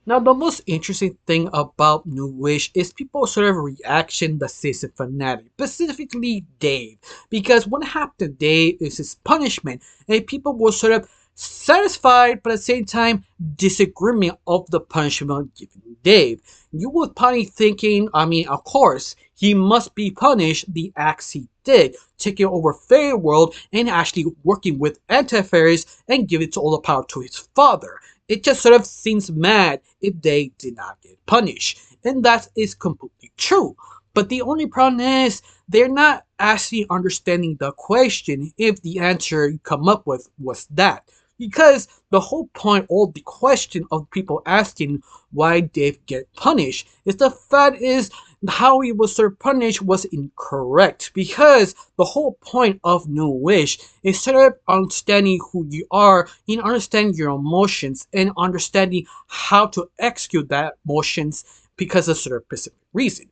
Now, the most interesting thing about New Wish is people's sort of reaction to Season Fanatic, specifically Dave. Because what happened to Dave is his punishment, and people were sort of satisfied, but at the same time, disagreement of the punishment given Dave. You would probably thinking, I mean, of course, he must be punished the acts he did, taking over Fairy World and actually working with Anti-Fairies and giving all the power to his father. It just sort of seems mad if they did not get punished. And that is completely true. But the only problem is they're not actually understanding the question if the answer you come up with was that. Because the whole point of the question of people asking why Dave get punished is the fact is how he was sort of punished was incorrect. Because the whole point of New Wish is sort of understanding who you are and understanding your emotions and understanding how to execute that emotions because of sort of specific reason.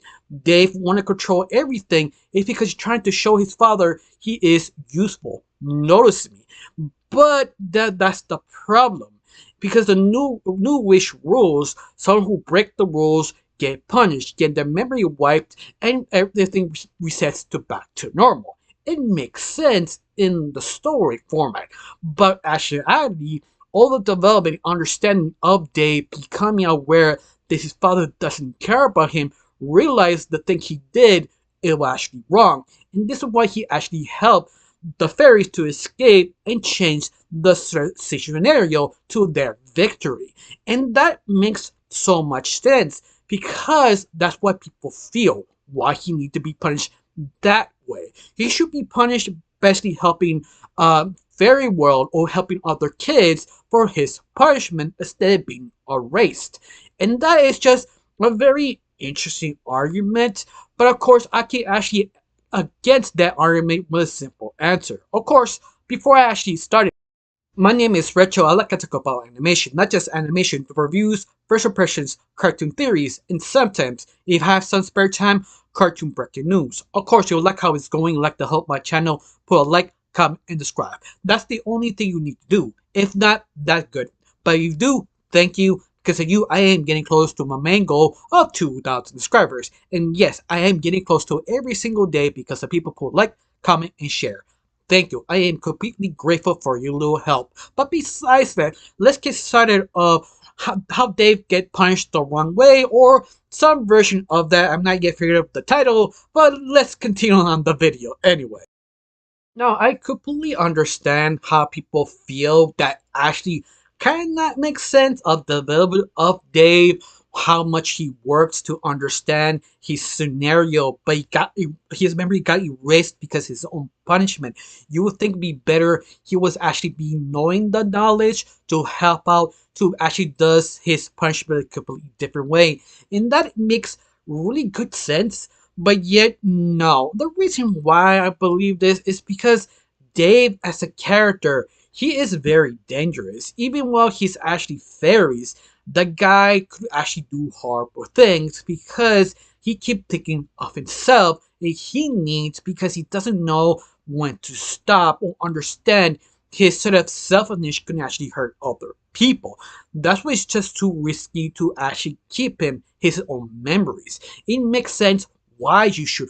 Dave want to control everything is because he's trying to show his father he is useful. Notice me. But that's the problem. Because the new wish rules, someone who break the rules get punished, get their memory wiped, and everything resets to back to normal. It makes sense in the story format, but actually, all the development understanding of Dave becoming aware that his father doesn't care about him, realized the thing he did it was actually wrong, and this is why he actually helped the fairies to escape and change the scenario to their victory. And that makes so much sense because that's what people feel. Why he need to be punished that way. He should be punished especially helping fairy world or helping other kids for his punishment instead of being erased. And that is just a very interesting argument. But of course, I can actually against that argument with a simple answer. Of course, before I actually started, my name is Retro. I like to talk about animation, not just animation, but reviews, first impressions, cartoon theories, and sometimes, if I have some spare time, cartoon breaking news. Of course, you'll like how it's going, like to help my channel, put a like, comment, and subscribe. That's the only thing you need to do. If not, that's good. But if you do, thank you. Because of you, I am getting close to my main goal of 2,000 subscribers. And yes, I am getting close to it every single day because the people who like, comment, and share. Thank you. I am completely grateful for your little help. But besides that, let's get started of how Dave get punished the wrong way or some version of that. I'm not yet figured out the title, but let's continue on the video anyway. Now, I completely understand how people feel that actually cannot make sense of the development of Dave, how much he works to understand his scenario, but his memory got erased because of his own punishment. You would think it'd be better he was actually be knowing the knowledge to help out to actually does his punishment a completely different way. And that makes really good sense, but yet, no. The reason why I believe this is because Dave, as a character, he is very dangerous. Even while he's actually fairies, the guy could actually do horrible things because he keeps thinking of himself and he needs because he doesn't know when to stop or understand his sort of selfishness can actually hurt other people. That's why it's just too risky to actually keep him his own memories. It makes sense why you should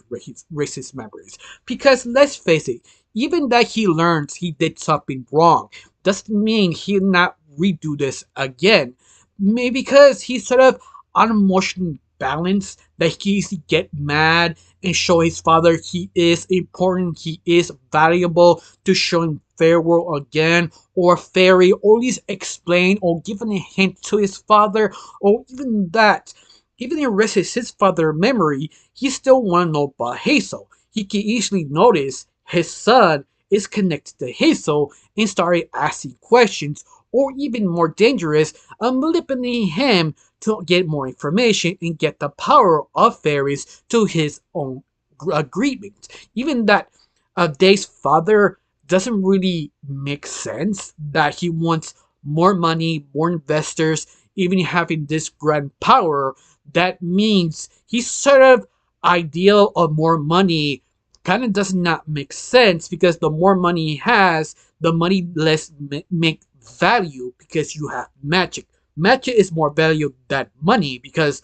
erase his memories. Because let's face it, even that he learns he did something wrong doesn't mean he'll not redo this again. Maybe because he's sort of unemotionally balanced that he easily get mad and show his father he is important, he is valuable to show him fair world again or fairy or at least explain or give a hint to his father or even that even if erases his father's memory, he still want to know about Hazel. He can easily notice his son is connected to Hazel and started asking questions, or even more dangerous, manipulating him to get more information and get the power of fairies to his own agreement. Even that Dave's father doesn't really make sense that he wants more money, more investors, even having this grand power. That means he's sort of ideal of more money kind of does not make sense because the more money he has, the money less make value because you have magic magic is more valuable than money because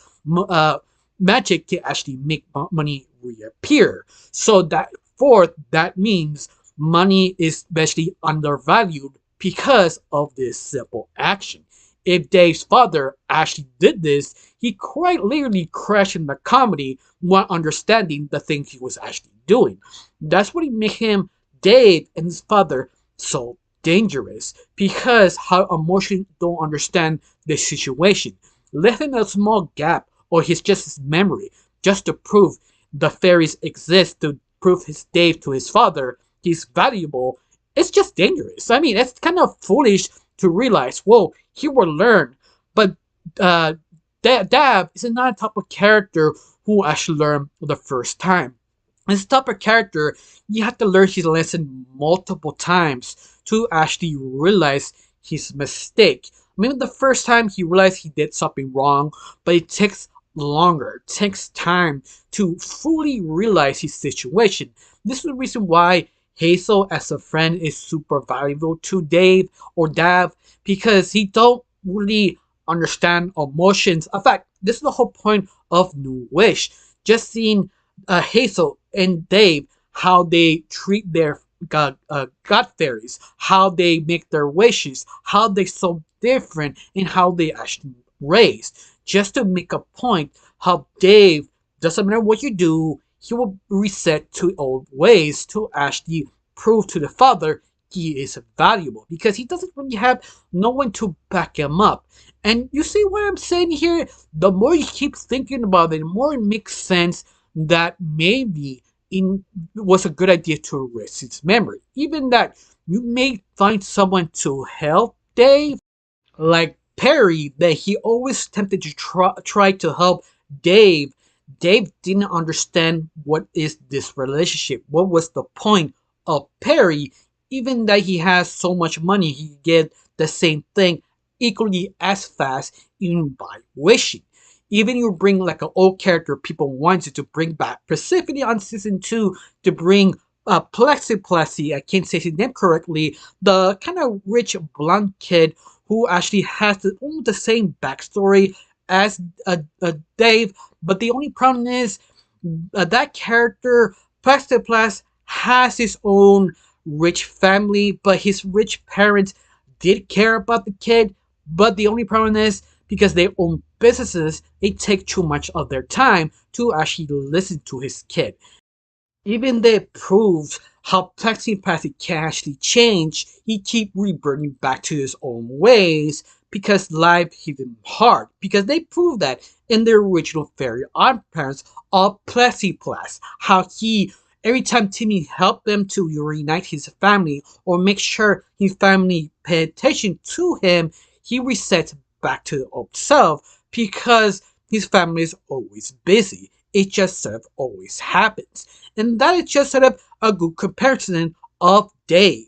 magic can actually make money reappear. So that fourth, that means money is basically undervalued because of this simple action. If Dave's father actually did this, he quite literally crashed in the comedy while understanding the things he was actually doing. That's what made him, Dave and his father, so dangerous because how emotionally don't understand the situation. Let him a small gap or his just his memory just to prove the fairies exist, to prove his Dave to his father he's valuable. It's just dangerous. I mean, it's kind of foolish to realize, whoa, he will learn. But uh, Dab is not a type of character who actually learn the first time. This type of character, you have to learn his lesson multiple times to actually realize his mistake. Maybe the first time he realized he did something wrong, but it takes longer, it takes time to fully realize his situation. This is the reason why Hazel as a friend is super valuable to Dave or Dav because he don't really understand emotions. In fact, this is the whole point of New Wish. Just seeing Hazel and Dave, how they treat their god fairies, how they make their wishes, how they so different, and how they actually raised. Just to make a point, how Dave doesn't matter what you do, he will reset to old ways to actually prove to the father he is valuable because he doesn't really have no one to back him up. And you see what I'm saying here? The more you keep thinking about it, the more it makes sense that maybe it was a good idea to erase his memory. Even that you may find someone to help Dave, like Perry, that he always tempted to try to help Dave. Dave didn't understand what is this relationship. What was the point of Perry? Even that he has so much money, he get the same thing equally as fast, even by wishing. Even you bring like an old character people wanted to bring back, specifically on season two, to bring Plexi, I can't say his name correctly, the kind of rich blonde kid who actually has almost the same backstory as Dave, but the only problem is that character, Plexi has his own rich family, but his rich parents did care about the kid, but the only problem is because they own businesses, they take too much of their time to actually listen to his kid. Even they proved how Plexipathy can actually change, he keep reverting back to his own ways because life hit him hard. Because they proved that in their original Fairy Odd Parents of Plexiplas, how he every time Timmy helped them to reunite his family or make sure his family pay attention to him, he resets back to the old self because his family is always busy. It just sort of always happens. And that is just sort of a good comparison of Dave.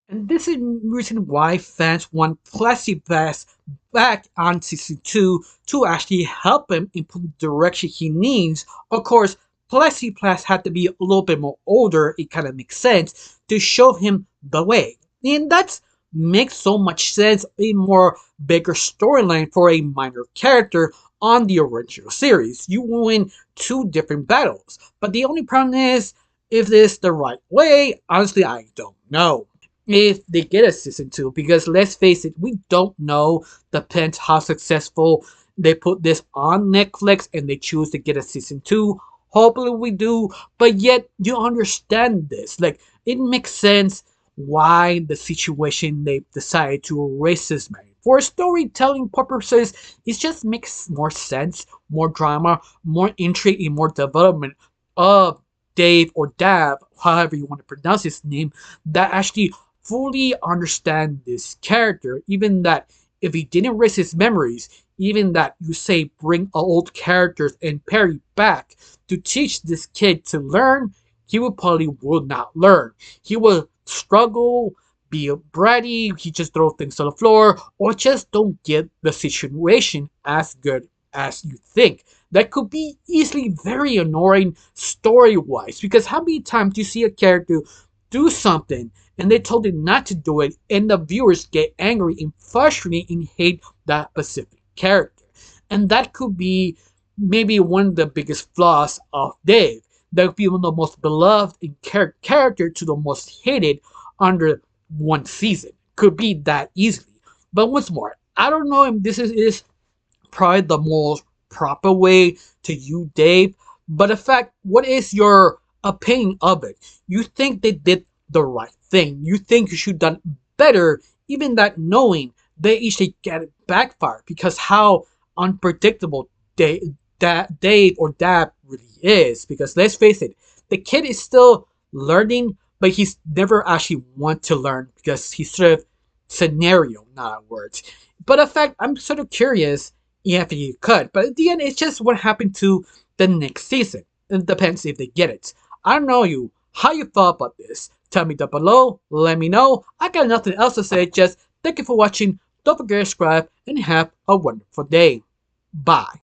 And this is the reason why fans want Plexiglass back on season 2 to actually help him in the direction he needs. Of course, Plexiglass had to be a little bit more older, it kind of makes sense, to show him the way. And that makes so much sense, a more bigger storyline for a minor character on the original series. You win two different battles. But the only problem is, if this the right way, honestly, I don't know if they get a season 2 because let's face it, we don't know. Depends how successful they put this on Netflix and they choose to get a season 2. Hopefully we do, but yet you understand this, like it makes sense why the situation they decided to erase this man for storytelling purposes. It just makes more sense, more drama, more intrigue, and more development of Dave or Dab, however you want to pronounce his name, that actually fully understand this character. Even that if he didn't erase his memories, even that you say bring old characters and Perry back to teach this kid to learn, he will probably will not learn. He will struggle, be a bratty, he just throw things on the floor, or just don't get the situation as good as you think. That could be easily very annoying story-wise, because how many times do you see a character do something and they told him not to do it, and the viewers get angry and frustrated and hate that specific character. And that could be maybe one of the biggest flaws of Dave. That could be one of the most beloved character to the most hated under one season. Could be that easily. But once more, I don't know if this is probably the most proper way to use Dave. But in fact, what is your opinion of it? You think they did the right thing? You think you should have done better, even that knowing they usually get it backfire because how unpredictable Dave or Dab really is. Because let's face it, the kid is still learning, but he's never actually want to learn because he's sort of scenario, not words. But in fact, I'm sort of curious if you could. But at the end, it's just what happened to the next season. It depends if they get it. I don't know you. How you thought about this? Tell me down below. Let me know. I got nothing else to say. Just thank you for watching. Don't forget to subscribe and have a wonderful day. Bye.